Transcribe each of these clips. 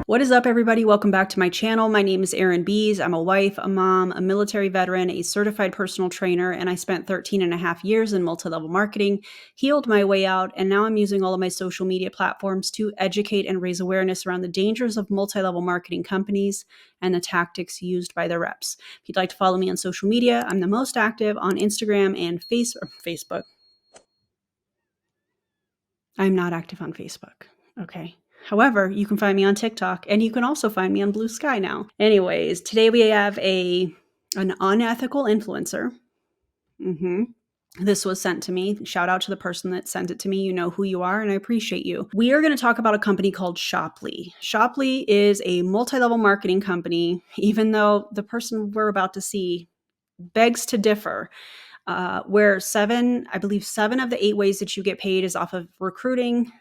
What is up, everybody? Welcome back to my channel. My name is Erin Bees. I'm a wife, a mom, a military veteran, a certified personal trainer, and I spent 13 and a half years in multi-level marketing, healed my way out, and now I'm using all of my social media platforms to educate and raise awareness around the dangers of multi-level marketing companies and the tactics used by their reps. If you'd like to follow me on social media, I'm the most active on Instagram and Facebook. I'm not active on Facebook. Okay. However, you can find me on TikTok, and you can also find me on Blue Sky now. Anyways, today we have an unethical influencer. This was sent to me. Shout out to the person that sent it to me. You know who you are, and I appreciate you. We are going to talk about a company called Shopley. Shopley is a multi-level marketing company, even though the person we're about to see begs to differ. Where I believe seven of the 8 ways that you get paid is off of recruiting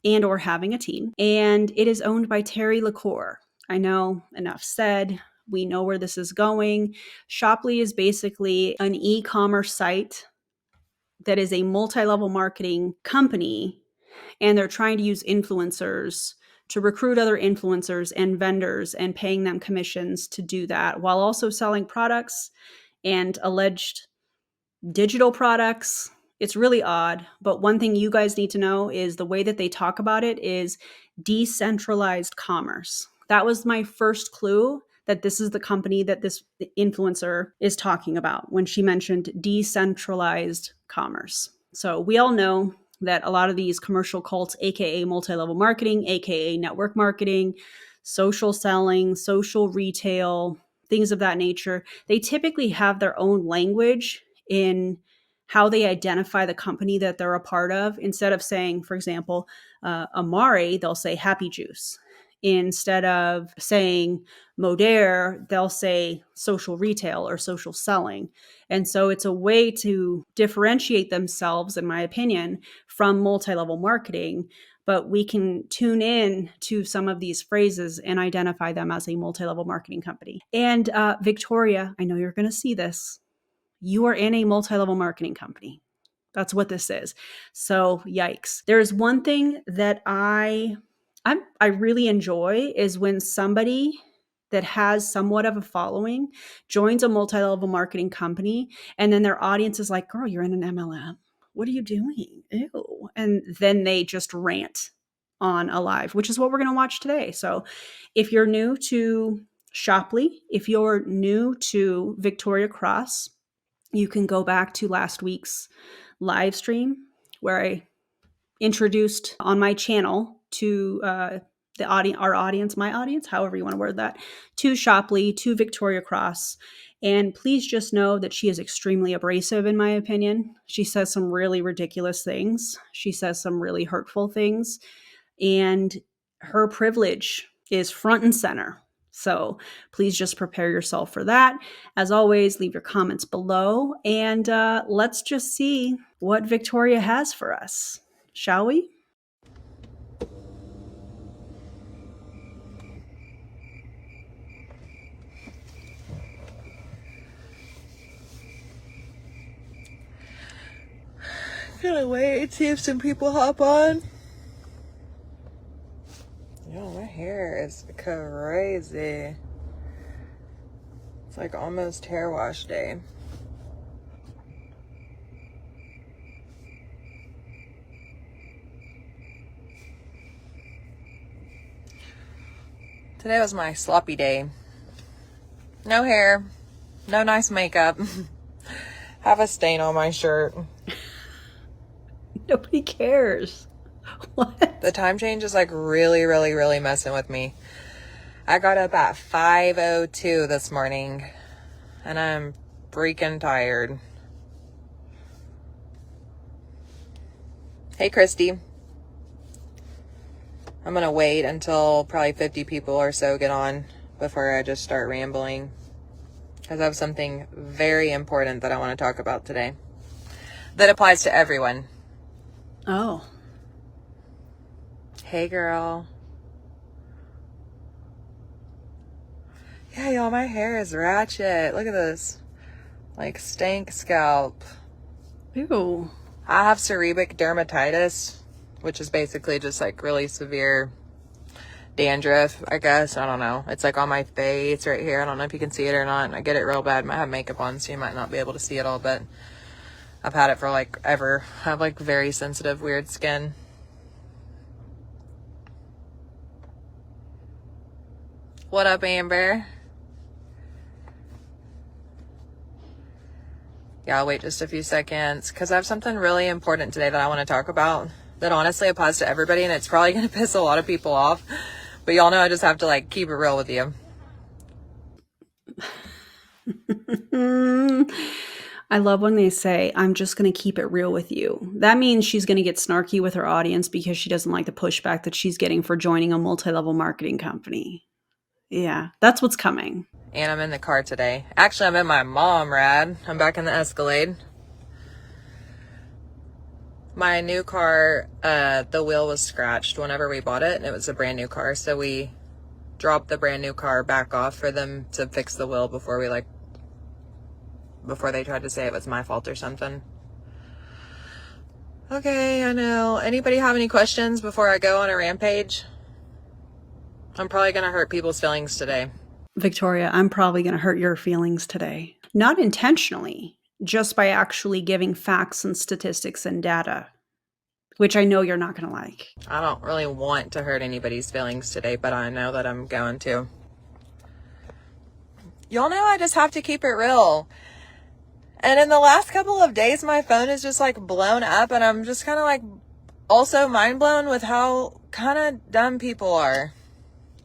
and or having a team. And it is owned by Terry LaCour. I know, enough said. We know where this is going. Shopley is basically an e-commerce site that is a multi-level marketing company, and they're trying to use influencers to recruit other influencers and vendors and paying them commissions to do that, while also selling products and alleged digital products. It's really odd, but one thing you guys need to know is the way that they talk about it is decentralized commerce. That was my first clue that this is the company that this influencer is talking about when she mentioned decentralized commerce. So we all know that a lot of these commercial cults, aka multi-level marketing, aka network marketing, social selling, social retail, things of that nature, they typically have their own language in how they identify the company that they're a part of. Instead of saying, for example, Amari, they'll say Happy Juice. Instead of saying Modere, they'll say social retail or social selling. And so it's a way to differentiate themselves, in my opinion, from multi-level marketing. But we can tune in to some of these phrases and identify them as a multi-level marketing company. And Victoria, I know you're going to see this. You are in a multi-level marketing company. That's what this is. So yikes. There's one thing that I really enjoy is when somebody that has somewhat of a following joins a multi-level marketing company, and then their audience is like, girl, you're in an MLM. What are you doing? Ew. And then they just rant on a live, which is what we're going to watch today. So if you're new to Shopley, if you're new to Victoria Cross, you can go back to last week's live stream where I introduced on my channel to the audience, my audience, however you want to word that, to Shopley, to Victoria Cross. And please just know that she is extremely abrasive, in my opinion. She says some really ridiculous things. She says some really hurtful things. And her privilege is front and center. So please just prepare yourself for that. As always, leave your comments below, and let's just see what Victoria has for us, shall we? Gonna wait, see if some people hop on. Yo, my hair is crazy. It's like almost hair wash day. Today was my sloppy day. No hair, no nice makeup. Have a stain on my shirt. Nobody cares. What? The time change is like really messing with me. I got up at 5:02 this morning and I'm freaking tired. Hey, Christy. I'm gonna wait until probably 50 people or so get on before I just start rambling, because I have something very important that I want to talk about today that applies to everyone. Oh. Hey, girl. Yeah, y'all, my hair is ratchet. Look at this. Like stank scalp. Ew. I have seborrheic dermatitis, which is basically just like really severe dandruff, I guess. I don't know. It's like on my face right here. I don't know if you can see it or not. And I get it real bad. I might have makeup on, so you might not be able to see it all, but I've had it for like ever. I have like very sensitive, weird skin. What up, Amber? Yeah, I'll wait just a few seconds because I have something really important today that I want to talk about that honestly applies to everybody, and it's probably going to piss a lot of people off. But y'all know I just have to like keep it real with you. I love when they say, I'm just going to keep it real with you. That means she's going to get snarky with her audience because she doesn't like the pushback that she's getting for joining a multi-level marketing company. Yeah, that's what's coming. And I'm in the car today. Actually, I'm in my mom rad. I'm back in the Escalade. My new car, the wheel was scratched whenever we bought it, and it was a brand new car. So we dropped the brand new car back off for them to fix the wheel before they tried to say it was my fault or something. Okay, I know. Anybody have any questions before I go on a rampage? I'm probably going to hurt people's feelings today. Victoria, I'm probably going to hurt your feelings today. Not intentionally, just by actually giving facts and statistics and data, which I know you're not going to like. I don't really want to hurt anybody's feelings today, but I know that I'm going to. Y'all know I just have to keep it real. And in the last couple of days, my phone is just like blown up, and I'm just kind of like also mind blown with how kind of dumb people are.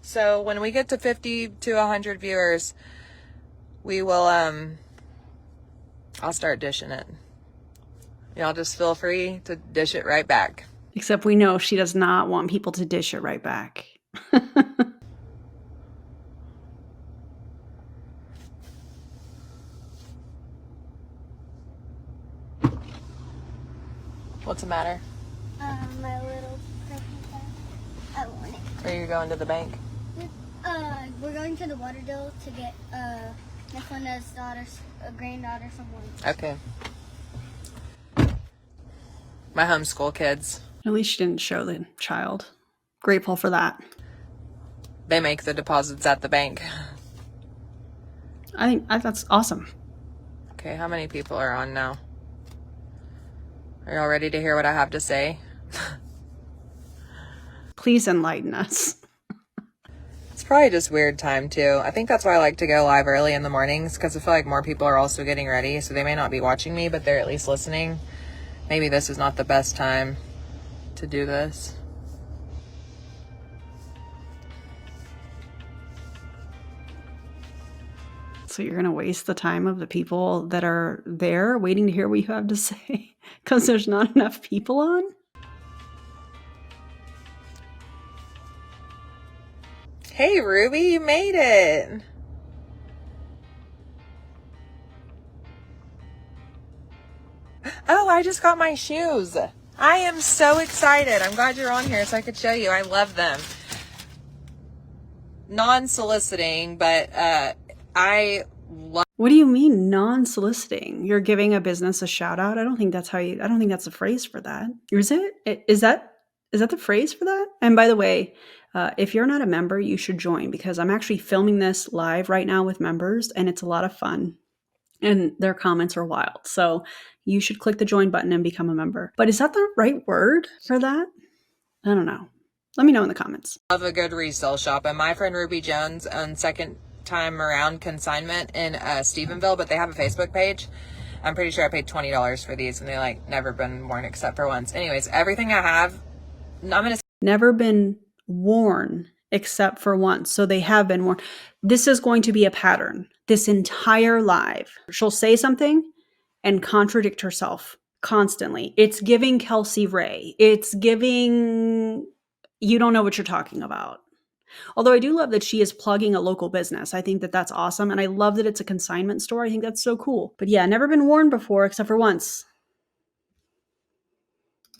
So when we get to 50 to 100 viewers, we will, I'll start dishing it. Y'all just feel free to dish it right back. Except we know she does not want people to dish it right back. What's the matter? My little purple bag. I want it. Are you going to the bank? We're going to the water deal to get my friend's daughter's granddaughter some ones. Okay. My homeschool kids. At least she didn't show the child. Grateful for that. They make the deposits at the bank. I think that's awesome. Okay, how many people are on now? Are y'all ready to hear what I have to say? Please enlighten us. It's probably just weird time too. I think that's why I like to go live early in the mornings, because I feel like more people are also getting ready, so they may not be watching me, but they're at least listening. Maybe this is not the best time to do this. So you're going to waste the time of the people that are there waiting to hear what you have to say because there's not enough people on? Hey, Ruby, you made it. Oh, I just got my shoes. I am so excited. I'm glad you're on here so I could show you. I love them. Non-soliciting, but I love. What do you mean non-soliciting? You're giving a business a shout out? I don't think that's the phrase for that. Is it? Is that the phrase for that? And by the way, if you're not a member, you should join, because I'm actually filming this live right now with members, and it's a lot of fun. And their comments are wild. So you should click the join button and become a member. But is that the right word for that? I don't know. Let me know in the comments. Love a good resale shop. And my friend Ruby Jones owns Second Time Around Consignment in Stephenville, but they have a Facebook page. I'm pretty sure I paid $20 for these, and they like never been worn except for once. Anyways, everything I have, I'm gonna never been worn except for once. So they have been worn. This is going to be a pattern. This entire live, she'll say something and contradict herself constantly. It's giving Kelsey Ray. It's giving, you don't know what you're talking about. Although I do love that she is plugging a local business. I think that that's awesome. And I love that it's a consignment store. I think that's so cool. But yeah, never been worn before except for once.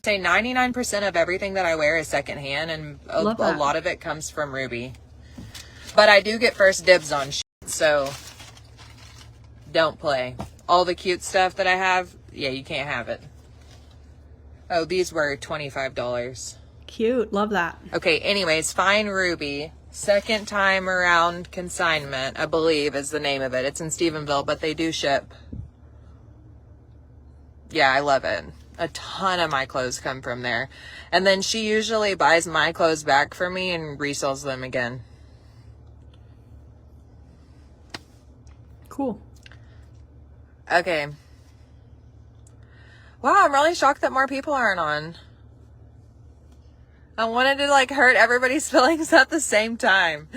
Say 99% of everything that I wear is secondhand, and a lot of it comes from Ruby. But I do get first dibs on shit, so don't play. All the cute stuff that I have, yeah, you can't have it. Oh, these were $25. Cute. Love that. Okay, anyways, Fine Ruby. Second time around consignment, I believe is the name of it. It's in Stephenville, but they do ship. Yeah, I love it. A ton of my clothes come from there. And then she usually buys my clothes back for me and resells them again. Cool. Okay. Wow, I'm really shocked that more people aren't on. I wanted to like hurt everybody's feelings at the same time.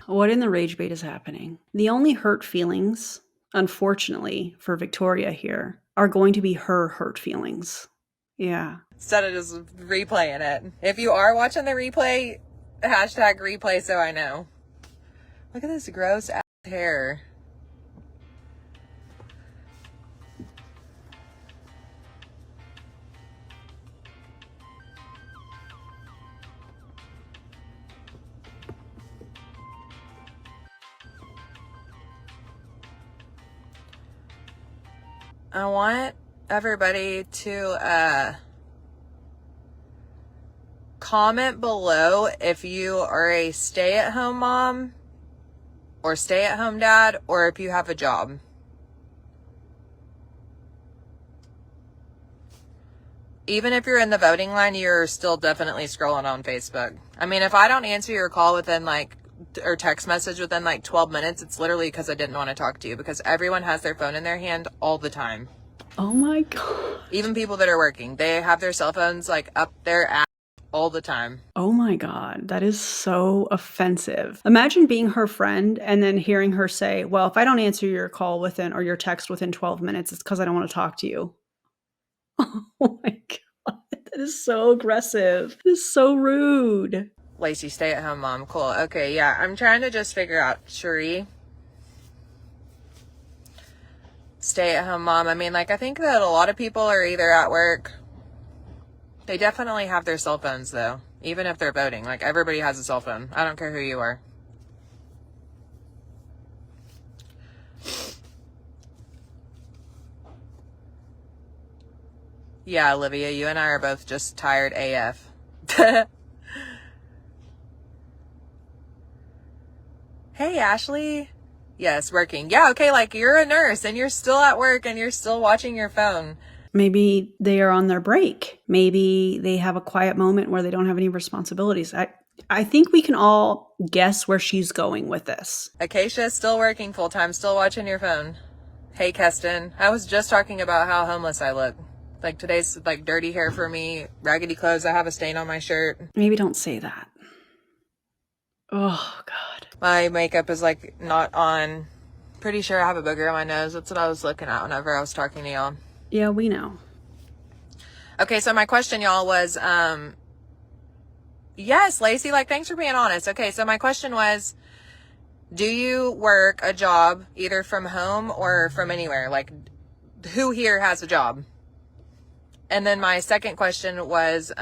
What in the rage bait is happening? The only hurt feelings, unfortunately for Victoria here, are going to be her hurt feelings. Yeah. Instead of just replaying it. If you are watching the replay, hashtag replay so I know. Look at this gross ass hair. I want everybody to comment below if you are a stay-at-home mom or stay-at-home dad, or if you have a job. Even if you're in the voting line, you're still definitely scrolling on Facebook. I mean, if I don't answer your call within or text message within 12 minutes, it's literally because I didn't want to talk to you, because everyone has their phone in their hand all the time. Oh my God. Even people that are working, they have their cell phones up their ass all the time. Oh my God. That is so offensive. Imagine being her friend and then hearing her say, well, if I don't answer your call or your text within 12 minutes, it's because I don't want to talk to you. Oh my God. That is so aggressive. That is so rude. Lacey, stay-at-home mom. Cool. Okay, yeah. I'm trying to just figure out, Cherie. Stay-at-home mom. I mean, I think that a lot of people are either at work. They definitely have their cell phones, though. Even if they're voting. Everybody has a cell phone. I don't care who you are. Yeah, Olivia, you and I are both just tired AF. Hey, Ashley. Yes, working. Yeah, okay, you're a nurse and you're still at work and you're still watching your phone. Maybe they are on their break. Maybe they have a quiet moment where they don't have any responsibilities. I think we can all guess where she's going with this. Acacia, still working full-time, still watching your phone. Hey, Keston. I was just talking about how homeless I look. Today's dirty hair for me, raggedy clothes, I have a stain on my shirt. Maybe don't say that. Oh, God. My makeup is not on. Pretty sure I have a booger on my nose. That's what I was looking at whenever I was talking to y'all. Yeah, we know. Okay, so my question, y'all, was, yes, Lacey, thanks for being honest. Okay, so my question was, do you work a job either from home or from anywhere? Who here has a job? And then my second question was,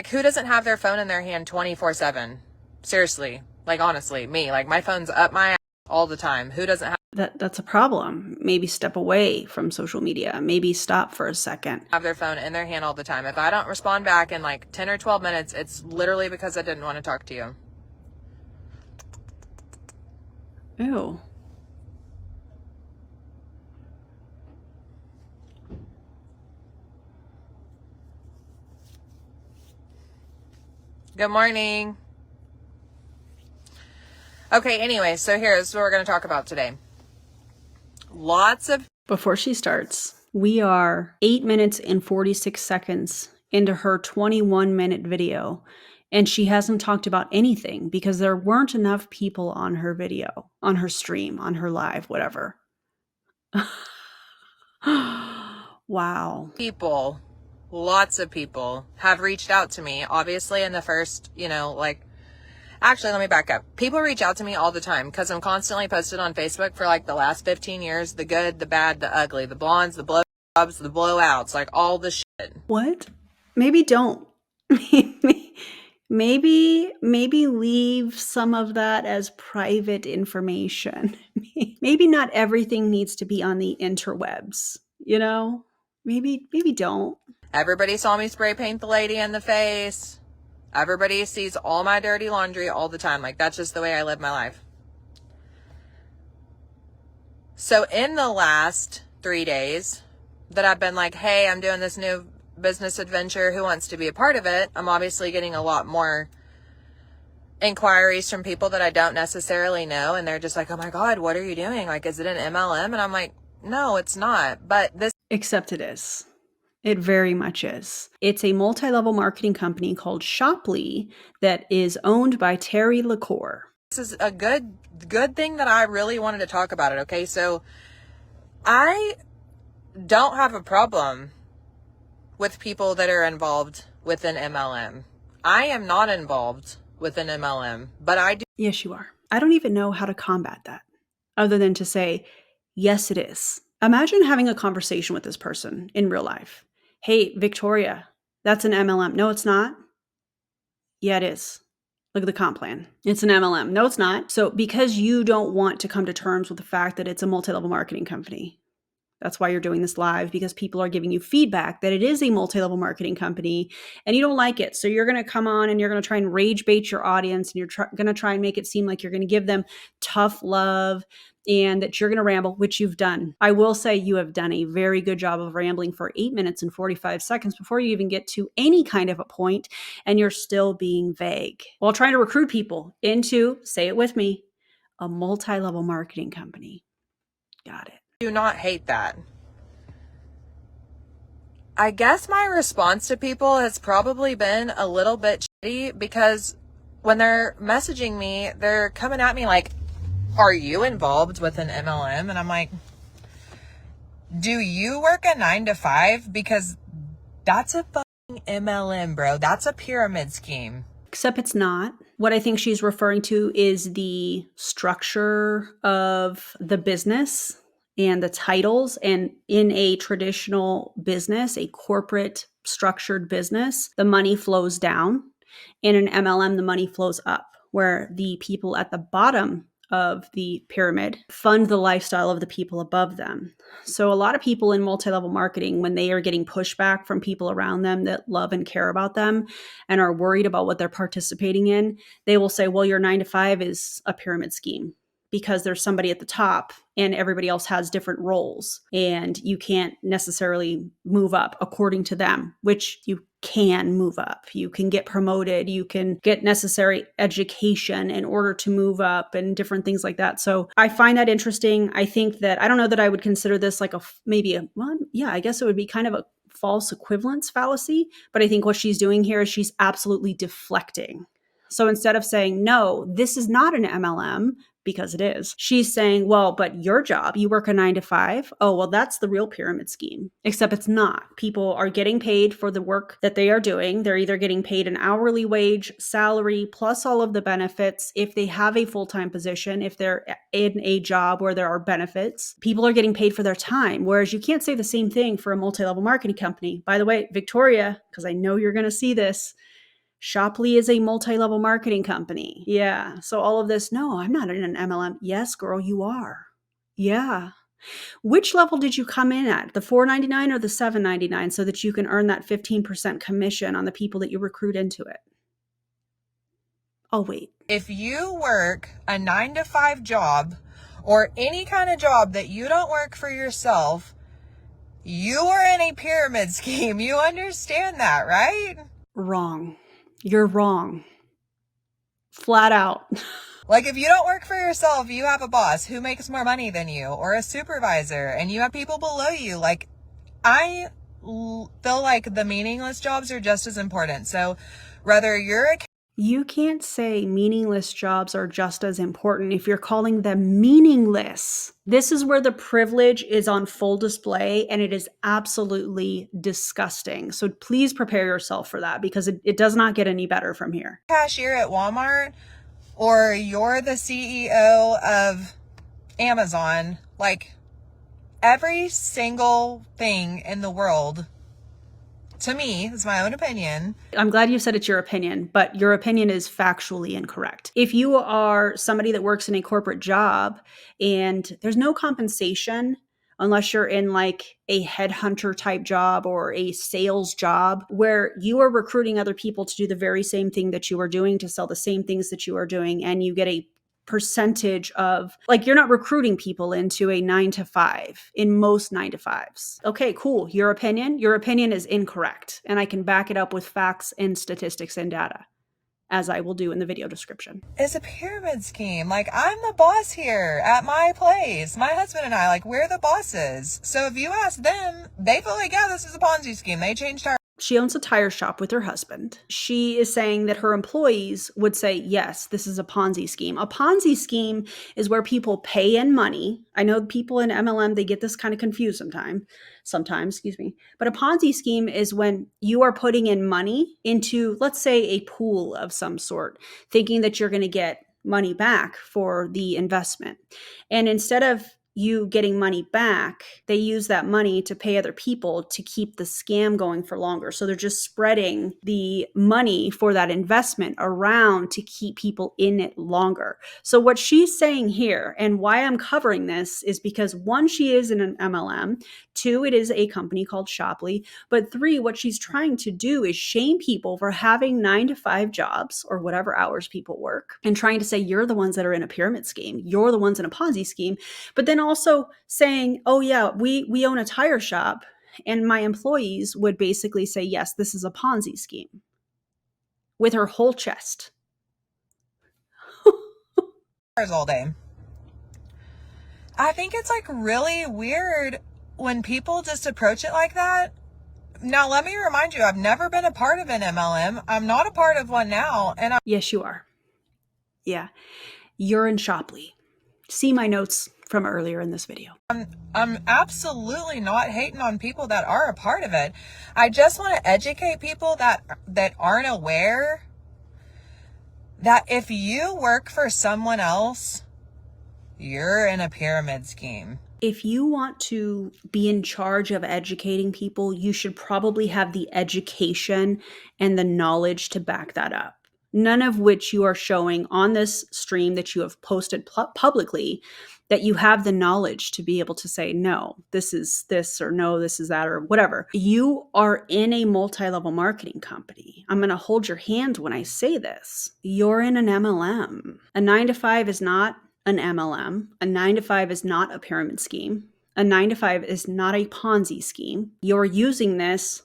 who doesn't have their phone in their hand 24/7? Seriously, honestly, me. My phone's up my ass all the time. Who doesn't have That's a problem. Maybe step away from social media. Maybe stop for a second. their phone in their hand all the time? If I don't respond back in 10 or 12 minutes, it's literally because I didn't want to talk to you. Ew. Good morning. Okay, anyway, so here's what we're going to talk about today. Before she starts, we are 8 minutes and 46 seconds into her 21-minute video, and she hasn't talked about anything because there weren't enough people on her video, on her stream, on her live, whatever. Wow. Lots of people have reached out to me, obviously in the first, actually, let me back up. People reach out to me all the time because I'm constantly posted on Facebook for the last 15 years, the good, the bad, the ugly, the blondes, the blowjobs, the blowouts, all the shit. What? Maybe don't. Maybe leave some of that as private information. Maybe not everything needs to be on the interwebs, Maybe don't. Everybody saw me spray paint the lady in the face. Everybody sees all my dirty laundry all the time. Like, that's just the way I live my life. So in the last 3 days that I've been like, hey, I'm doing this new business adventure. Who wants to be a part of it? I'm obviously getting a lot more inquiries from people that I don't necessarily know. And they're just like, oh my God, what are you doing? Like, is it an MLM? And I'm like, no, it's not. But this. Except it is. It very much is. It's a multi-level marketing company called Shopley that is owned by Terry LaCour. This is a good thing that I really wanted to talk about it. Okay. So I don't have a problem with people that are involved with an MLM. I am not involved with an MLM, but I do. Yes, you are. I don't even know how to combat that other than to say, yes, it is. Imagine having a conversation with this person in real life. Hey, Victoria, that's an MLM. No, it's not. Yeah, it is. Look at the comp plan. It's an MLM. No, it's not. So because you don't want to come to terms with the fact that it's a multi-level marketing company, that's why you're doing this live, because people are giving you feedback that it is a multi-level marketing company and you don't like it. So you're going to come on and you're going to try and rage bait your audience and you're going to try and make it seem like you're going to give them tough love and that you're going to ramble, which you've done. I will say you have done a very good job of rambling for 8 minutes and 45 seconds before you even get to any kind of a point, and you're still being vague while trying to recruit people into, say it with me, a multi-level marketing company. Got it. Do not hate that. I guess my response to people has probably been a little bit shitty because when they're messaging me, they're coming at me like, are you involved with an MLM? And I'm like, do you work a 9 to 5? Because that's a fucking MLM, bro. That's a pyramid scheme. Except it's not. What I think she's referring to is the structure of the business and the titles. And in a traditional business, a corporate structured business, the money flows down. In an MLM, the money flows up, where the people at the bottom of the pyramid fund the lifestyle of the people above them. So a lot of people in multi-level marketing, when they are getting pushback from people around them that love and care about them and are worried about what they're participating in, they will say, well, your 9 to 5 is a pyramid scheme because there's somebody at the top and everybody else has different roles and you can't necessarily move up according to them, which you can move up. You can get promoted. You can get necessary education in order to move up and different things like that. So I find that interesting. I think that, I don't know that I would consider this like I guess it would be kind of a false equivalence fallacy. But I think what she's doing here is she's absolutely deflecting. So instead of saying, no, this is not an MLM, because it is, she's saying, well, but your job, you work a 9 to 5. Oh, well, that's the real pyramid scheme, except it's not. People are getting paid for the work that they are doing. They're either getting paid an hourly wage, salary, plus all of the benefits. If they have a full-time position, if they're in a job where there are benefits, people are getting paid for their time. Whereas you can't say the same thing for a multi-level marketing company. By the way, Victoria, because I know you're going to see this, Shopley is a multi-level marketing company. Yeah. So all of this, no, I'm not in an MLM. Yes, girl, you are. Yeah. Which level did you come in at? The $4.99 or the $7.99 so that you can earn that 15% commission on the people that you recruit into it? Oh, wait. If you work a 9 to 5 job or any kind of job that you don't work for yourself, you are in a pyramid scheme. You understand that, right? Wrong. You're wrong. Flat out. Like, if you don't work for yourself, you have a boss who makes more money than you or a supervisor and you have people below you. Like, I feel like the meaningless jobs are just as important. So whether you're a... You can't say meaningless jobs are just as important if you're calling them meaningless. This is where the privilege is on full display, and it is absolutely disgusting. So please prepare yourself for that, because it does not get any better from here. Cashier at Walmart, or you're the CEO of Amazon, like, every single thing in the world, to me, is my own opinion. I'm glad you said it's your opinion, but your opinion is factually incorrect. If you are somebody that works in a corporate job and there's no compensation unless you're in like a headhunter type job or a sales job where you are recruiting other people to do the very same thing that you are doing, to sell the same things that you are doing, and you get a percentage of, like, you're not recruiting people into a 9 to 5 in most 9 to 5s. Okay, cool. Your opinion is incorrect, and I can back it up with facts and statistics and data, as I will do in the video description. It's a pyramid scheme. Like, I'm the boss here at my place. My husband and I, like, we're the bosses. So if you ask them, they feel like, yeah, this is a Ponzi scheme. They changed our... She owns a tire shop with her husband. She is saying that her employees would say, yes, this is a Ponzi scheme. A Ponzi scheme is where people pay in money. I know people in MLM, they get this kind of confused sometimes, But a Ponzi scheme is when you are putting in money into, let's say, a pool of some sort, thinking that you're going to get money back for the investment. And instead of you getting money back, they use that money to pay other people to keep the scam going for longer. So they're just spreading the money for that investment around to keep people in it longer. So what she's saying here, and why I'm covering this, is because 1, she is in an MLM, 2, it is a company called Shopley, but 3, what she's trying to do is shame people for having 9 to 5 jobs or whatever hours people work, and trying to say you're the ones that are in a pyramid scheme, you're the ones in a Ponzi scheme, but then also saying, oh yeah, we own a tire shop, and my employees would basically say, yes, this is a Ponzi scheme, with her whole chest. all day. I think it's like really weird when people just approach it like that. Now, let me remind you, I've never been a part of an MLM. I'm not a part of one now. And yes, you are. Yeah. You're in Shopley. See my notes from earlier in this video. I'm absolutely not hating on people that are a part of it. I just want to educate people that aren't aware that if you work for someone else, you're in a pyramid scheme. If you want to be in charge of educating people, you should probably have the education and the knowledge to back that up. None of which you are showing on this stream that you have posted publicly, that you have the knowledge to be able to say, no, this is this, or no, this is that, or whatever. You are in a multi-level marketing company. I'm going to hold your hand when I say this. You're in an MLM. A 9 to 5 is not an MLM. A 9 to 5 is not a pyramid scheme. A 9 to 5 is not a Ponzi scheme. You're using this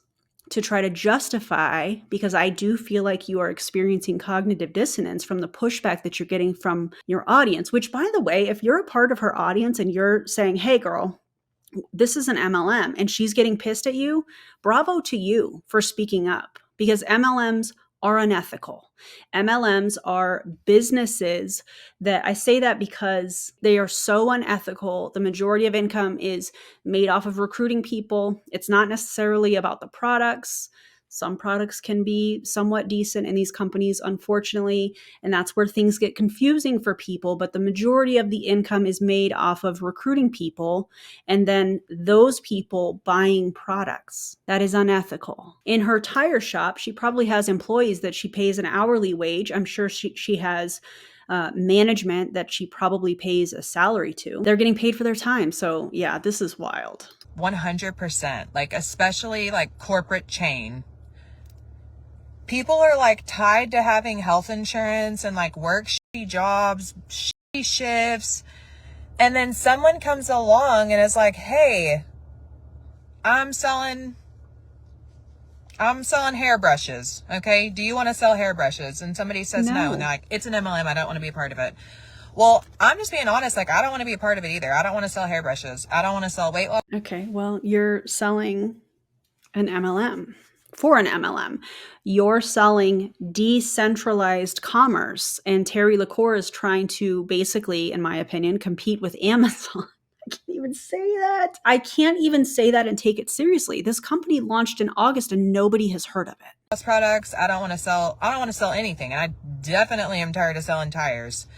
to try to justify, because I do feel like you are experiencing cognitive dissonance from the pushback that you're getting from your audience, which, by the way, if you're a part of her audience and you're saying, hey girl, this is an MLM, and she's getting pissed at you, bravo to you for speaking up, because MLMs are unethical. MLMs are businesses that, I say that because they are so unethical. The majority of income is made off of recruiting people. It's not necessarily about the products. Some products can be somewhat decent in these companies, unfortunately, and that's where things get confusing for people. But the majority of the income is made off of recruiting people and then those people buying products. That is unethical. In her tire shop, she probably has employees that she pays an hourly wage. I'm sure she has management that she probably pays a salary to. They're getting paid for their time. So yeah, this is wild. 100%. Like, especially like corporate chain. People are like tied to having health insurance and like work shitty jobs, shitty shifts. And then someone comes along and is like, hey, I'm selling hairbrushes. Okay. Do you want to sell hairbrushes? And somebody says no. And they're like, it's an MLM. I don't want to be a part of it. Well, I'm just being honest. Like, I don't want to be a part of it either. I don't want to sell hairbrushes. I don't want to sell weight loss. Okay. Well, you're selling an MLM. For an MLM, you're selling decentralized commerce, and Terry LaCour is trying to basically, in my opinion, compete with Amazon. I can't even say that. I can't even say that and take it seriously. This company launched in August and nobody has heard of it. Products. I don't want to sell anything. And I definitely am tired of selling tires.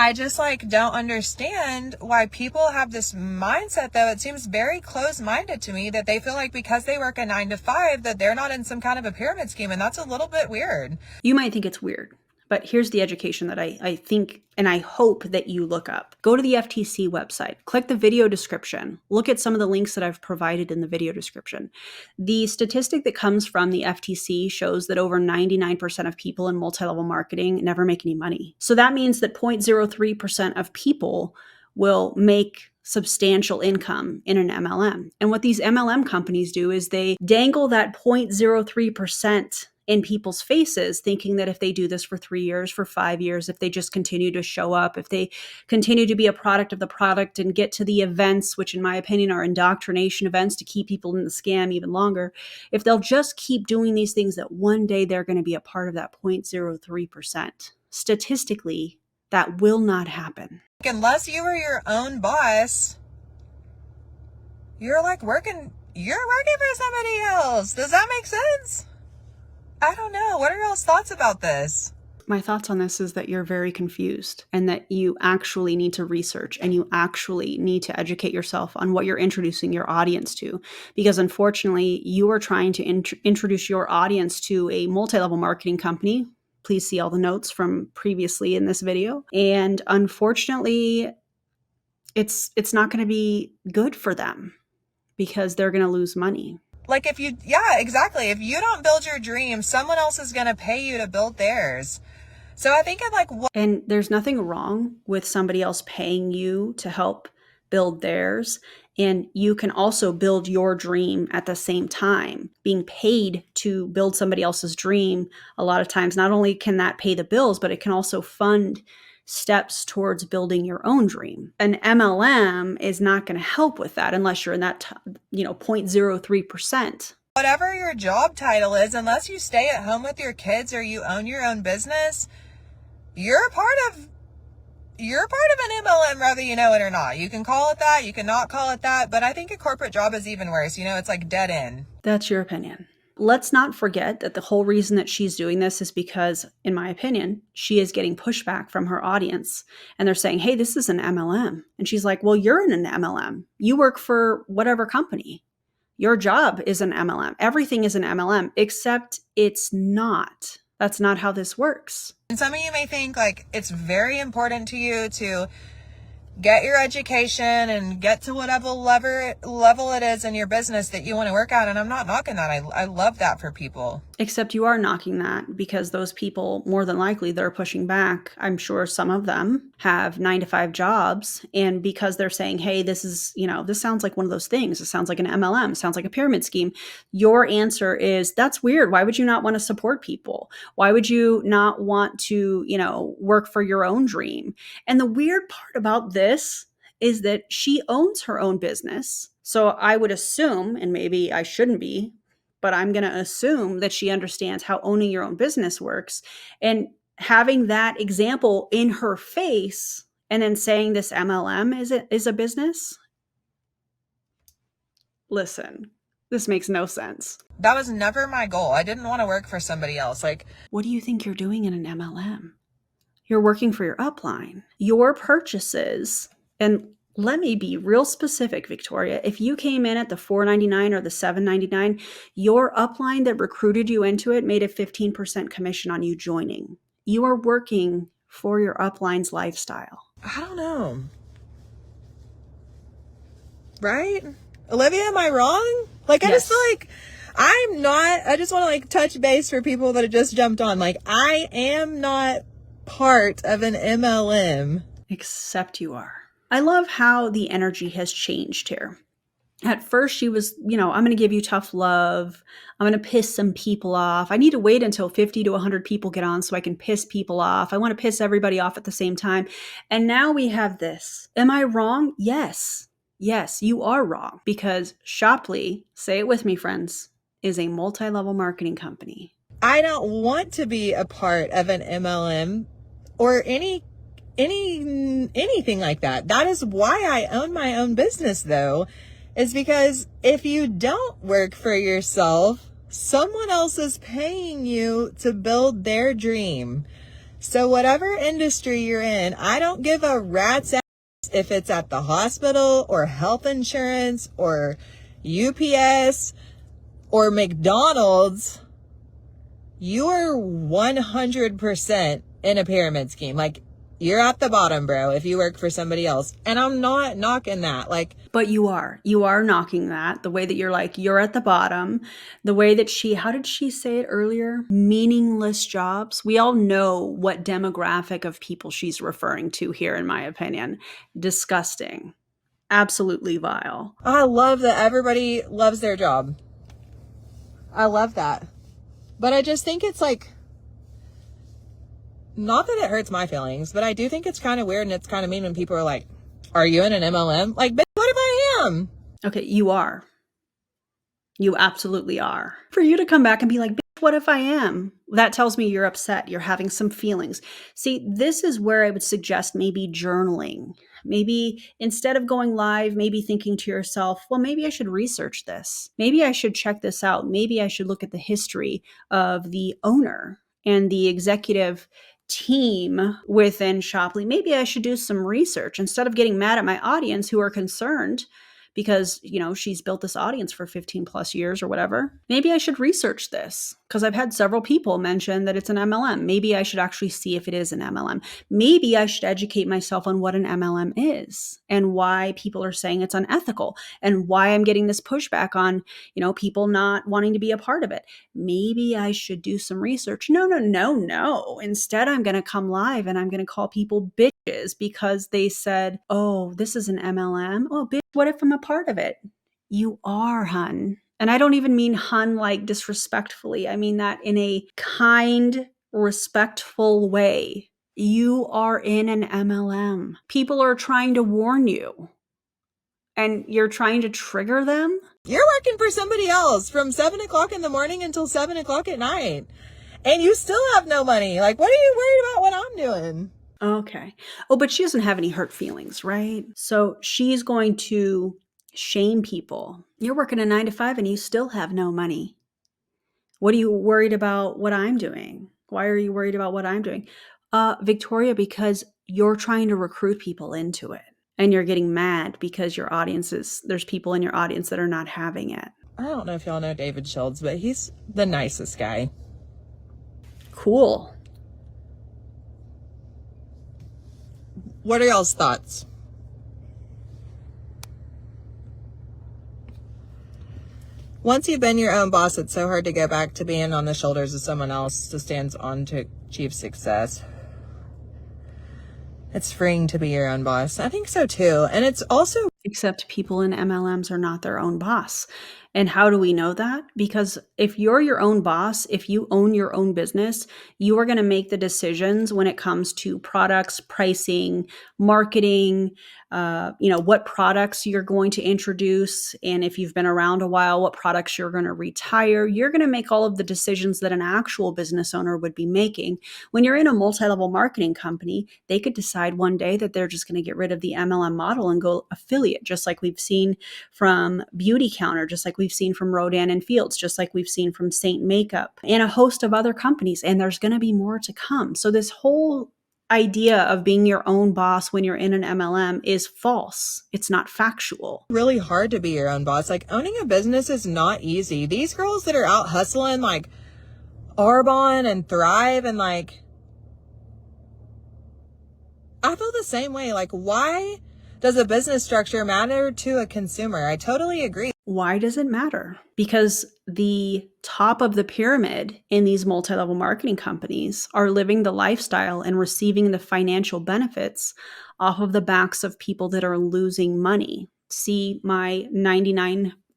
I just like don't understand why people have this mindset, though. It seems very close-minded to me that they feel like because they work a 9 to 5 that they're not in some kind of a pyramid scheme. And that's a little bit weird. You might think it's weird, But here's the education that I think and I hope that you look up. Go to the FTC website, click the video description, look at some of the links that I've provided in the video description. The statistic that comes from the FTC shows that over 99% of people in multi-level marketing never make any money. So that means that 0.03% of people will make substantial income in an MLM. And what these MLM companies do is they dangle that 0.03% in people's faces, thinking that if they do this for 3 years, for 5 years, if they just continue to show up, if they continue to be a product of the product and get to the events, which in my opinion are indoctrination events to keep people in the scam even longer, if they'll just keep doing these things, that one day they're going to be a part of that 0.03%. Statistically, that will not happen. Unless you are your own boss, you're like working for somebody else. Does that make sense? I don't know. What are y'all's thoughts about this? My thoughts on this is that you're very confused and that you actually need to research and you actually need to educate yourself on what you're introducing your audience to. Because unfortunately, you are trying to introduce your audience to a multi-level marketing company. Please see all the notes from previously in this video. And unfortunately, it's not going to be good for them because they're going to lose money. Like yeah, exactly. If you don't build your dream, someone else is going to pay you to build theirs. So I think and there's nothing wrong with somebody else paying you to help build theirs. And you can also build your dream at the same time. Being paid to build somebody else's dream, a lot of times, not only can that pay the bills, but it can also fund steps towards building your own dream. An MLM is not going to help with that unless you're in that 0.03%. Whatever your job title is, unless you stay at home with your kids or you own your own business, you're a part of an MLM, whether you know it or not. You can call it that, you can not call it that, but I think a corporate job is even worse. It's like dead end. That's your opinion. Let's not forget that the whole reason that she's doing this is because, in my opinion, she is getting pushback from her audience. And they're saying, hey, this is an MLM. And she's like, well, you're in an MLM. You work for whatever company. Your job is an MLM. Everything is an MLM, except it's not. That's not how this works. And some of you may think like it's very important to you to get your education and get to whatever level it is in your business that you want to work at. And I'm not knocking that. I love that for people. Except you are knocking that because those people, more than likely, they're pushing back. I'm sure some of them have 9-to-5 jobs. And because they're saying, hey, this is, this sounds like one of those things. It sounds like an MLM. It sounds like a pyramid scheme. Your answer is, that's weird. Why would you not want to support people? Why would you not want to, work for your own dream? And the weird part about this is that she owns her own business. So I would assume, and maybe I shouldn't be, but I'm going to assume that she understands how owning your own business works. And having that example in her face and then saying this MLM is a business. Listen, this makes no sense. That was never my goal. I didn't want to work for somebody else. Like, what do you think you're doing in an MLM? You're working for your upline. Your purchases, and let me be real specific, Victoria. If you came in at the $4.99 or the $7.99, your upline that recruited you into it made a 15% commission on you joining. You are working for your upline's lifestyle. I don't know. Right? Olivia, am I wrong? Like, I Yes. just feel like I just want to like touch base for people that have just jumped on. Like, I am not part of an MLM. Except you are. I love how the energy has changed here. At first she was, I'm going to give you tough love. I'm going to piss some people off. I need to wait until 50 to 100 people get on so I can piss people off. I want to piss everybody off at the same time. And now we have this. Am I wrong? Yes. Yes, you are wrong because Shopley, say it with me, friends, is a multi-level marketing company. I don't want to be a part of an MLM or anything like that. That is why I own my own business, though, is because if you don't work for yourself, someone else is paying you to build their dream. So whatever industry you're in, I don't give a rat's ass if it's at the hospital or health insurance or UPS or McDonald's. You are 100% in a pyramid scheme. Like, you're at the bottom, bro, if you work for somebody else. And I'm not knocking that. Like, but you are knocking that, the way that you're like, you're at the bottom, the way that how did she say it earlier? Meaningless jobs. We all know what demographic of people she's referring to here, in my opinion. Disgusting. Absolutely vile. I love that everybody loves their job. I love that. But I just think it's like, not that it hurts my feelings, but I do think it's kind of weird and it's kind of mean when people are like, are you in an MLM? Like, bitch, what if I am? Okay, you are. You absolutely are. For you to come back and be like, bitch, what if I am? That tells me you're upset. You're having some feelings. See, this is where I would suggest maybe journaling. Maybe instead of going live, maybe thinking to yourself, well, maybe I should research this. Maybe I should check this out. Maybe I should look at the history of the owner and the executive team within Shopley. Maybe I should do some research instead of getting mad at my audience who are concerned because, she's built this audience for 15 plus years or whatever. Maybe I should research this because I've had several people mention that it's an MLM. Maybe I should actually see if it is an MLM. Maybe I should educate myself on what an MLM is and why people are saying it's unethical and why I'm getting this pushback on, people not wanting to be a part of it. Maybe I should do some research. No. Instead, I'm going to come live and I'm going to call people bitches because they said, oh, this is an MLM. Oh, bitch, what if I'm a part of it? You are, hun. And I don't even mean hun like disrespectfully. I mean that in a kind, respectful way. You are in an MLM. People are trying to warn you. And you're trying to trigger them? You're working for somebody else from 7 o'clock in the morning until 7 o'clock at night. And you still have no money. Like, what are you worried about what I'm doing? Okay. Oh, but she doesn't have any hurt feelings, right? So she's going to shame people. You're working a 9 to 5 and you still have no money. What are you worried about what I'm doing? Why are you worried about what I'm doing? Victoria, because you're trying to recruit people into it and you're getting mad because there's people in your audience that are not having it. I don't know if y'all know David Schultz, but he's the nicest guy. Cool. What are y'all's thoughts? Once you've been your own boss, it's so hard to go back to being on the shoulders of someone else to stand on to achieve success. It's freeing to be your own boss. I think so too. And it's also... Except people in MLMs are not their own boss. And how do we know that? Because if you're your own boss, if you own your own business, you are going to make the decisions when it comes to products, pricing, marketing, what products you're going to introduce. And if you've been around a while, what products you're going to retire. You're going to make all of the decisions that an actual business owner would be making. When you're in a multi-level marketing company, they could decide one day that they're just going to get rid of the MLM model and go affiliate, just like we've seen from Beauty Counter, just like we've seen from Rodan and Fields, just like we've seen from Saint Makeup and a host of other companies. And there's going to be more to come. So this whole idea of being your own boss when you're in an MLM is false. It's not factual. Really hard to be your own boss. Like, owning a business is not easy. These girls that are out hustling like Arbonne and Thrive and like, I feel the same way. Like, why does a business structure matter to a consumer? I totally agree. Why does it matter? Because the top of the pyramid in these multi-level marketing companies are living the lifestyle and receiving the financial benefits off of the backs of people that are losing money. See my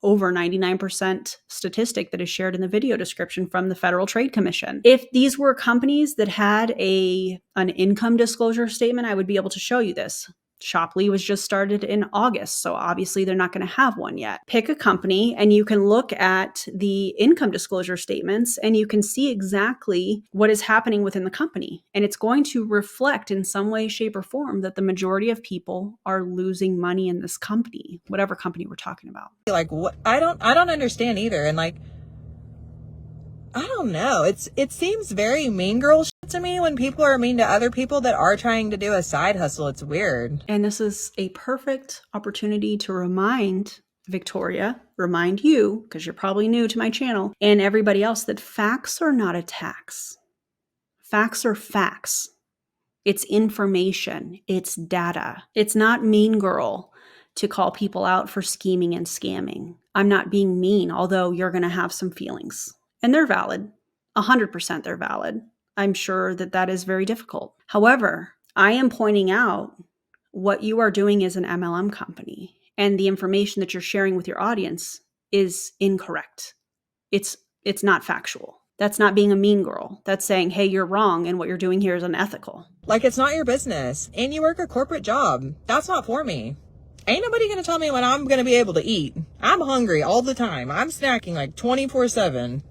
over 99% statistic that is shared in the video description from the Federal Trade Commission. If these were companies that had an income disclosure statement, I would be able to show you this. Shopley was just started in August, so obviously they're not going to have one yet. Pick a company and you can look at the income disclosure statements and you can see exactly what is happening within the company. And it's going to reflect in some way, shape, or form that the majority of people are losing money in this company, whatever company we're talking about. Like, what? I don't understand either. And like, I don't know. It seems very mean girl shit to me when people are mean to other people that are trying to do a side hustle. It's weird. And this is a perfect opportunity to remind you, because you're probably new to my channel, and everybody else that facts are not attacks. Facts are facts. It's information. It's data. It's not mean girl to call people out for scheming and scamming. I'm not being mean, although you're going to have some feelings. And they're valid. 100% they're valid. I'm sure that that is very difficult. However, I am pointing out what you are doing as an MLM company, and the information that you're sharing with your audience is incorrect. It's not factual. That's not being a mean girl. That's saying, hey, you're wrong, and what you're doing here is unethical. Like, it's not your business. And you work a corporate job. That's not for me. Ain't nobody gonna tell me when I'm gonna be able to eat. I'm hungry all the time. I'm snacking like 24/7.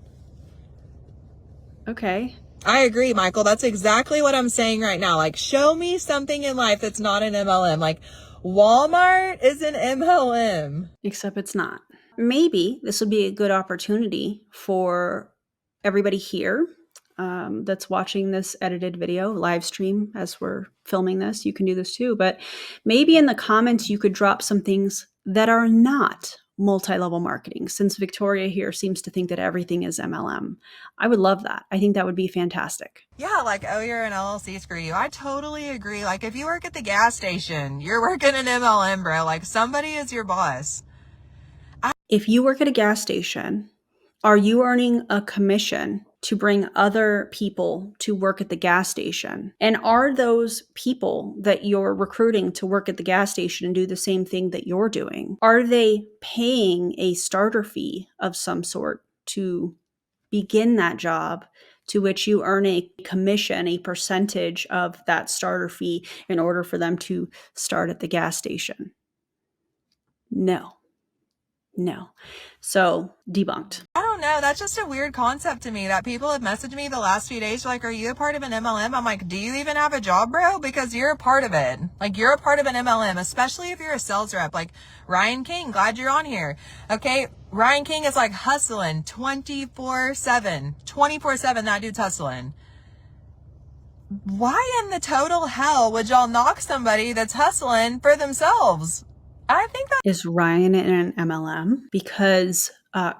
Okay. I agree, Michael. That's exactly what I'm saying right now. Like, show me something in life that's not an MLM. Like, Walmart is an MLM. Except it's not. Maybe this would be a good opportunity for everybody here that's watching this edited video, live stream as we're filming this. You can do this too. But maybe in the comments, you could drop some things that are not multi-level marketing, since Victoria here seems to think that everything is MLM. I would love that. I think that would be fantastic. Yeah, like, oh, you're an LLC, screw you. I totally agree. Like, if you work at the gas station, you're working an MLM, bro. Like, somebody is your boss. If you work at a gas station, are you earning a commission to bring other people to work at the gas station? And are those people that you're recruiting to work at the gas station and do the same thing that you're doing, are they paying a starter fee of some sort to begin that job, to which you earn a commission, a percentage of that starter fee in order for them to start at the gas station? No. So, debunked. I don't know. That's just a weird concept to me that people have messaged me the last few days. Like, are you a part of an MLM? I'm like, do you even have a job, bro? Because you're a part of it. Like, you're a part of an MLM, especially if you're a sales rep. Like, Ryan King, glad you're on here. Okay. Ryan King is like hustling 24/7. 24/7, that dude's hustling. Why in the total hell would y'all knock somebody that's hustling for themselves? I think that is Ryan in an MLM? Because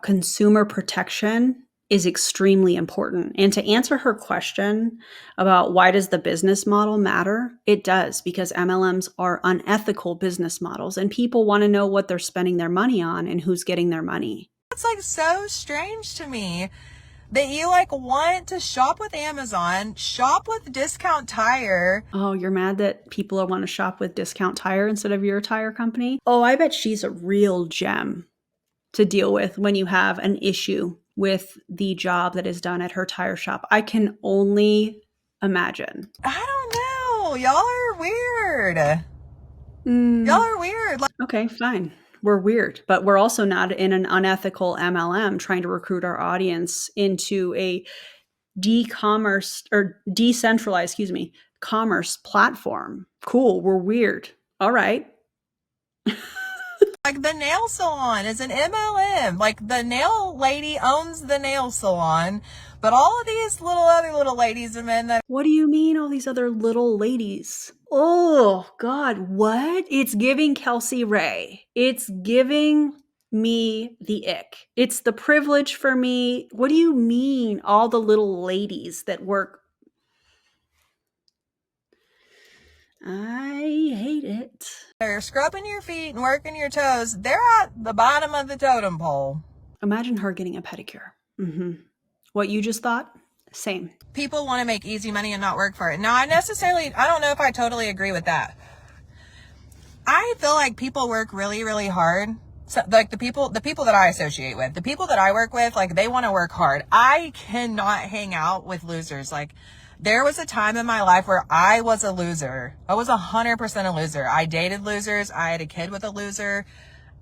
consumer protection is extremely important. And to answer her question about why does the business model matter, it does, because MLMs are unethical business models, and people want to know what they're spending their money on and who's getting their money. it's like so strange to me that you like want to shop with Amazon, shop with Discount Tire. Oh, you're mad that people want to shop with Discount Tire instead of your tire company? Oh, I bet she's a real gem to deal with when you have an issue with the job that is done at her tire shop. I can only imagine. I don't know. Y'all are weird. Y'all are weird. Like, okay, fine. We're weird, but we're also not in an unethical MLM trying to recruit our audience into a decentralized, commerce platform. Cool, we're weird. All right. like the nail salon is an MLM. Like the nail lady owns the nail salon, but all of these other little ladies and men that. What do you mean, all these other little ladies? Oh, God, what? It's giving Kelsey Ray. It's giving me the ick. It's the privilege for me. What do you mean, all the little ladies that work? I hate it. They're scrubbing your feet and working your toes. They're at the bottom of the totem pole. Imagine her getting a pedicure. What you just thought? Same. People want to make easy money and not work for it. Now, I don't know if I totally agree with that. I feel like people work really, really hard. So, like the people that I associate with, the people that I work with, like they want to work hard. I cannot hang out with losers. Like there was a time in my life where I was a loser. I was 100% a loser. I dated losers. I had a kid with a loser.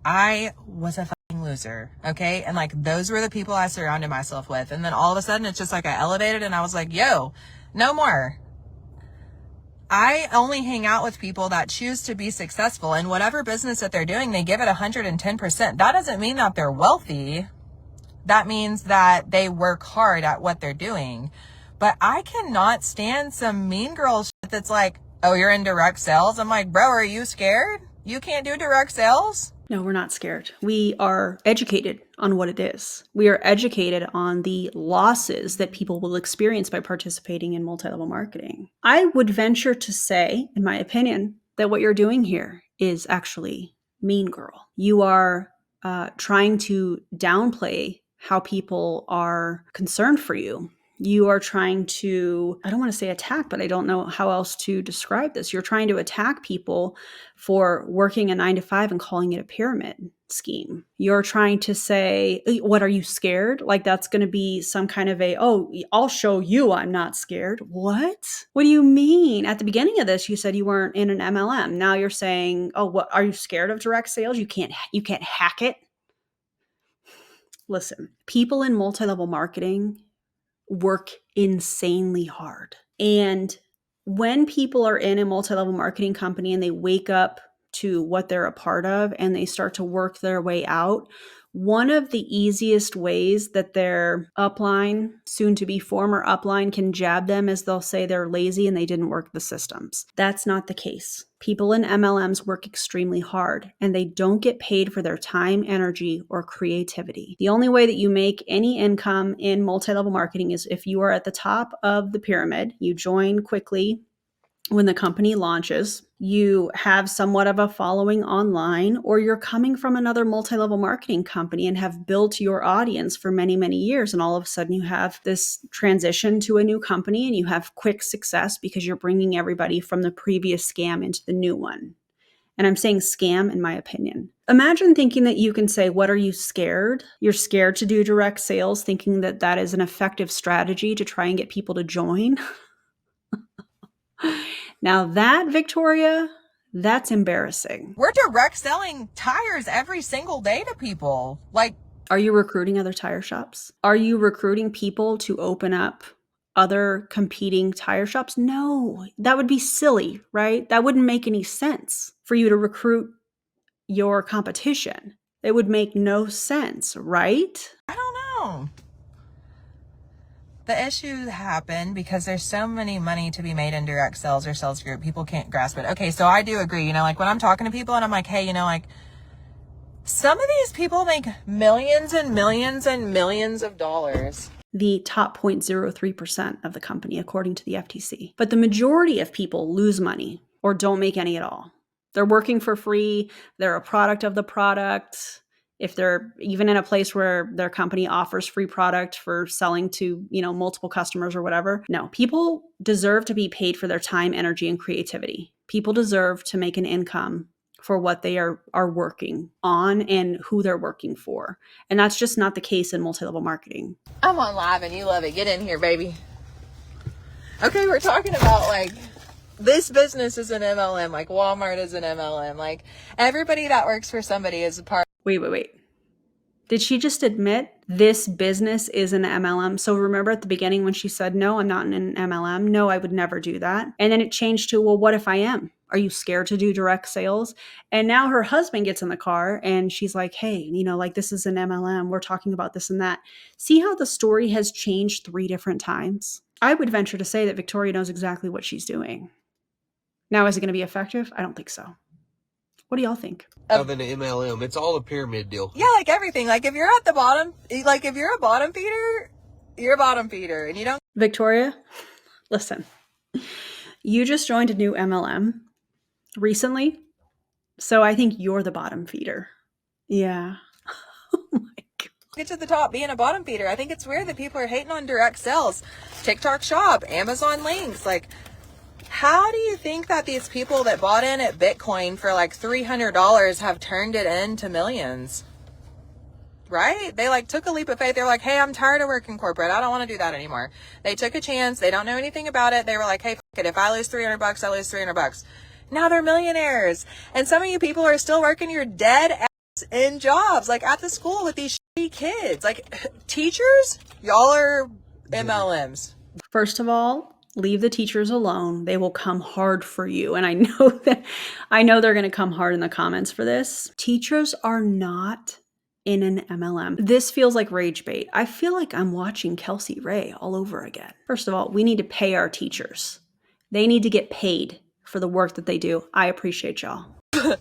I was a fucking loser. Okay. And like, those were the people I surrounded myself with. And then all of a sudden it's just like I elevated and I was like, yo, no more. I only hang out with people that choose to be successful in whatever business that they're doing. They give it 110%. That doesn't mean that they're wealthy. That means that they work hard at what they're doing. But I cannot stand some mean girl shit that's like, oh, you're in direct sales. I'm like, bro, are you scared? You can't do direct sales? No, we're not scared. We are educated on what it is. We are educated on the losses that people will experience by participating in multi-level marketing. I would venture to say, in my opinion, that what you're doing here is actually mean girl. You are trying to downplay how people are concerned for you. You are trying to, I don't want to say attack, but I don't know how else to describe this. You're trying to attack people for working a 9 to 5 and calling it a pyramid scheme. You're trying to say, what, are you scared? Like that's going to be some kind of oh, I'll show you I'm not scared. What? What do you mean? At the beginning of this, you said you weren't in an MLM. Now you're saying, oh, what, are you scared of direct sales? You can't hack it. Listen, people in multi-level marketing work insanely hard. And when people are in a multi-level marketing company and they wake up to what they're a part of and they start to work their way out, one of the easiest ways that their upline, soon to be former upline, can jab them is they'll say they're lazy and they didn't work the systems. That's not the case. People in MLMs work extremely hard and they don't get paid for their time, energy, or creativity. The only way that you make any income in multi-level marketing is if you are at the top of the pyramid, you join quickly when the company launches, you have somewhat of a following online, or you're coming from another multi-level marketing company and have built your audience for many, many years. And all of a sudden you have this transition to a new company and you have quick success because you're bringing everybody from the previous scam into the new one. And I'm saying scam in my opinion. Imagine thinking that you can say, what, are you scared? You're scared to do direct sales, thinking that that is an effective strategy to try and get people to join. Now that, Victoria, that's embarrassing. We're direct selling tires every single day to people. Like, are you recruiting other tire shops? Are you recruiting people to open up other competing tire shops? No, that would be silly, right? That wouldn't make any sense for you to recruit your competition. It would make no sense, right? I don't know. The issues happen because there's so many money to be made in direct sales or sales group. People can't grasp it. Okay, so I do agree. Like when I'm talking to people and I'm like, hey, like some of these people make millions and millions and millions of dollars. The top 0.03% of the company, according to the FTC. But the majority of people lose money or don't make any at all. They're working for free. They're a product of the product. If they're even in a place where their company offers free product for selling to, multiple customers or whatever. No, people deserve to be paid for their time, energy, and creativity. People deserve to make an income for what they are working on and who they're working for. And that's just not the case in multi-level marketing. I'm on live and you love it. Get in here, baby. Okay, we're talking about like this business is an MLM, like Walmart is an MLM, like everybody that works for somebody is a part. Wait. Did she just admit this business is an MLM? So remember at the beginning when she said, no, I'm not in an MLM. No, I would never do that. And then it changed to, well, what if I am? Are you scared to do direct sales? And now her husband gets in the car and she's like, hey, like this is an MLM. We're talking about this and that. See how the story has changed 3 different times? I would venture to say that Victoria knows exactly what she's doing. Now, is it going to be effective? I don't think so. What do y'all think? Of an MLM. It's all a pyramid deal. Yeah, like everything. Like if you're at the bottom, like if you're a bottom feeder, you're a bottom feeder and you don't. Victoria, listen, you just joined a new MLM recently. So I think you're the bottom feeder. Yeah. Oh my God. Get to the top being a bottom feeder. I think it's weird that people are hating on direct sales, TikTok shop, Amazon links. Like, how do you think that these people that bought in at Bitcoin for like $300 have turned it into millions? Right? They like took a leap of faith. They're like, hey, I'm tired of working corporate. I don't want to do that anymore. They took a chance. They don't know anything about it. They were like, hey, fuck it. If I lose $300, I lose $300. Now they're millionaires. And some of you people are still working your dead ass in jobs, like at the school with these shitty kids. Like teachers, y'all are MLMs. First of all, leave the teachers alone. They will come hard for you. And I know they're going to come hard in the comments for this. Teachers are not in an MLM. This feels like rage bait. I feel like I'm watching Kelsey Ray all over again. First of all, we need to pay our teachers. They need to get paid for the work that they do. I appreciate y'all.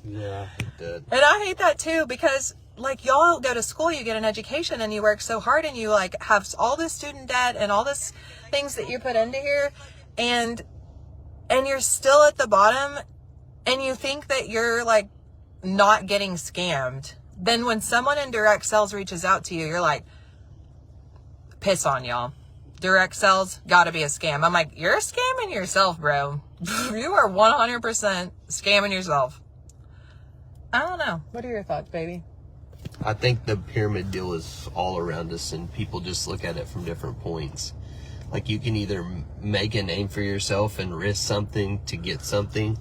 Yeah. that. And I hate that too, because like y'all go to school, you get an education and you work so hard and you like have all this student debt and all this things that you put into here, and you're still at the bottom, and you think that you're like not getting scammed. Then when someone in direct sales reaches out to you, you're like, piss on y'all. Direct sales gotta be a scam. I'm like, you're scamming yourself, bro. You are 100% scamming yourself. I don't know. What are your thoughts, baby? I think the pyramid deal is all around us, and people just look at it from different points. Like, you can either make a name for yourself and risk something to get something.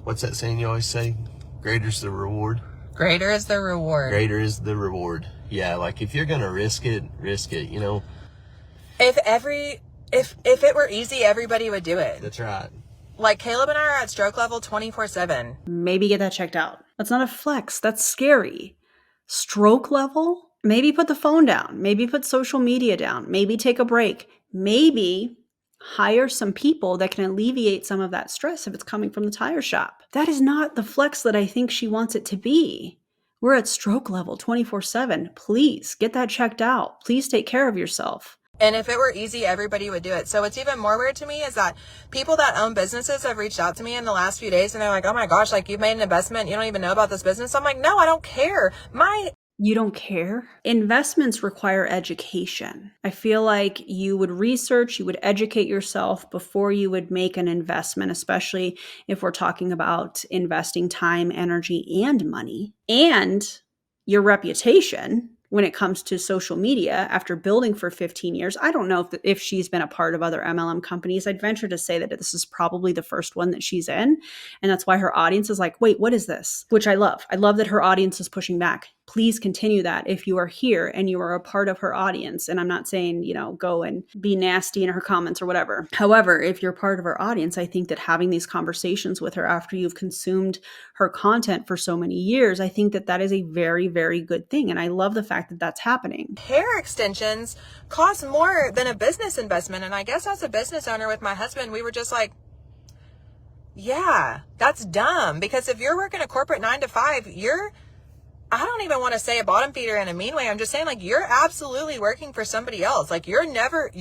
What's that saying you always say? Greater's the reward. Greater is the reward. Greater is the reward. Yeah, like if you're gonna risk it, you know. If it were easy, everybody would do it. That's right. Like Caleb and I are at stroke level 24/7. Maybe get that checked out. That's not a flex. That's scary. Stroke level? Maybe put the phone down. Maybe put social media down. Maybe take a break. Maybe hire some people that can alleviate some of that stress if it's coming from the tire shop. That is not the flex that I think she wants it to be. We're at stroke level 24/7. Please get that checked out. Please take care of yourself. And if it were easy, everybody would do it. So what's even more weird to me is that people that own businesses have reached out to me in the last few days and they're like, oh my gosh, like you've made an investment. You don't even know about this business. I'm like, no, I don't care. You don't care? Investments require education. I feel like you would research, you would educate yourself before you would make an investment, especially if we're talking about investing time, energy, and money. And your reputation when it comes to social media after building for 15 years. I don't know if she's been a part of other MLM companies. I'd venture to say that this is probably the first one that she's in. And that's why her audience is like, wait, what is this? Which I love. I love that her audience is pushing back. Please continue that if you are here and you are a part of her audience. And I'm not saying, go and be nasty in her comments or whatever. However, if you're part of her audience, I think that having these conversations with her after you've consumed her content for so many years, I think that that is a very, very good thing. And I love the fact that that's happening. Hair extensions cost more than a business investment. And I guess as a business owner with my husband, we were just like, yeah, that's dumb. Because if you're working a corporate 9 to 5, I don't even want to say a bottom feeder in a mean way. I'm just saying, like, you're absolutely working for somebody else. Like, you're never.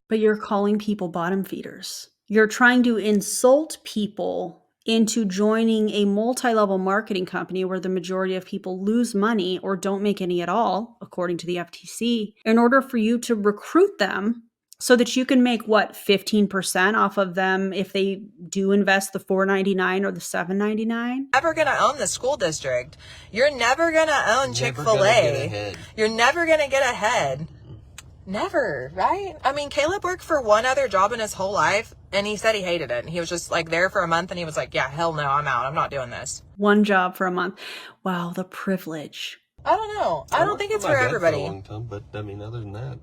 But you're calling people bottom feeders. You're trying to insult people into joining a multi-level marketing company where the majority of people lose money or don't make any at all, according to the FTC, in order for you to recruit them so that you can make 15% off of them if they do invest the $4.99 or the $7.99. Never going to own the school district. You're never going to own Chick-fil-A. You're never going to get ahead. Never, right? I mean, Caleb worked for one other job in his whole life, and he said he hated it. And he was just like there for a month, and he was like, yeah, hell no, I'm out. I'm not doing this. One job for a month. Wow, the privilege. I don't know. I don't think it's for everybody. For a long time, but I mean, other than that,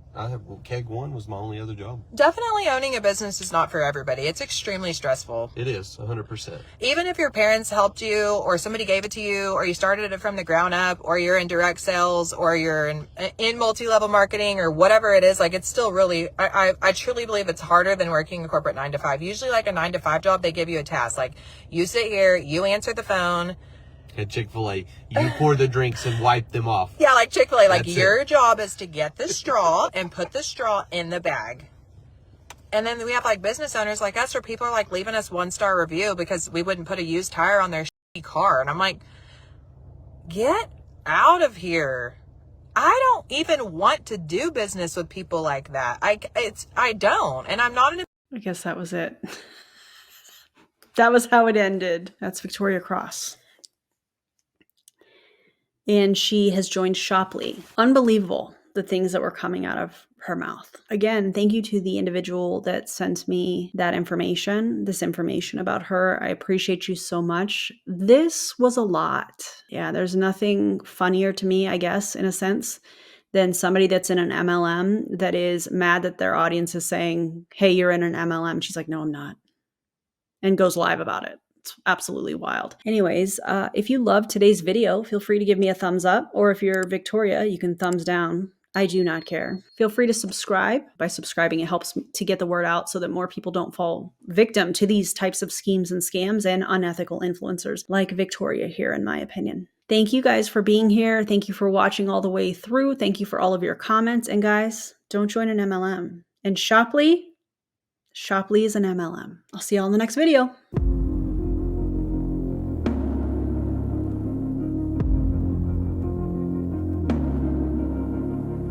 Keg One was my only other job. Definitely owning a business is not for everybody. It's extremely stressful. It is 100%. Even if your parents helped you, or somebody gave it to you, or you started it from the ground up, or you're in direct sales, or you're in multi-level marketing, or whatever it is, like it's still really. I truly believe it's harder than working a corporate 9 to 5. Usually, like a 9 to 5 job, they give you a task, like you sit here, you answer the phone. At Chick-fil-A, you pour the drinks and wipe them off. Yeah, like Chick-fil-A, like your job is to get the straw and put the straw in the bag. And then we have like business owners like us where people are like leaving us 1-star review because we wouldn't put a used tire on their shitty car. And I'm like, get out of here. I don't even want to do business with people like that. I don't. And I'm not I guess that was it. That was how it ended. That's Victoria Cross. And she has joined Shopley. Unbelievable, the things that were coming out of her mouth. Again, thank you to the individual that sent me that information, this information about her. I appreciate you so much. This was a lot. Yeah, there's nothing funnier to me, I guess, in a sense, than somebody that's in an MLM that is mad that their audience is saying, hey, you're in an MLM. She's like, no, I'm not. And goes live about it. It's absolutely wild. Anyways, if you loved today's video, feel free to give me a thumbs up. Or if you're Victoria, you can thumbs down. I do not care. Feel free to subscribe. By subscribing, it helps to get the word out so that more people don't fall victim to these types of schemes and scams and unethical influencers like Victoria here, in my opinion. Thank you guys for being here. Thank you for watching all the way through. Thank you for all of your comments. And guys, don't join an MLM. And Shopley is an MLM. I'll see y'all in the next video.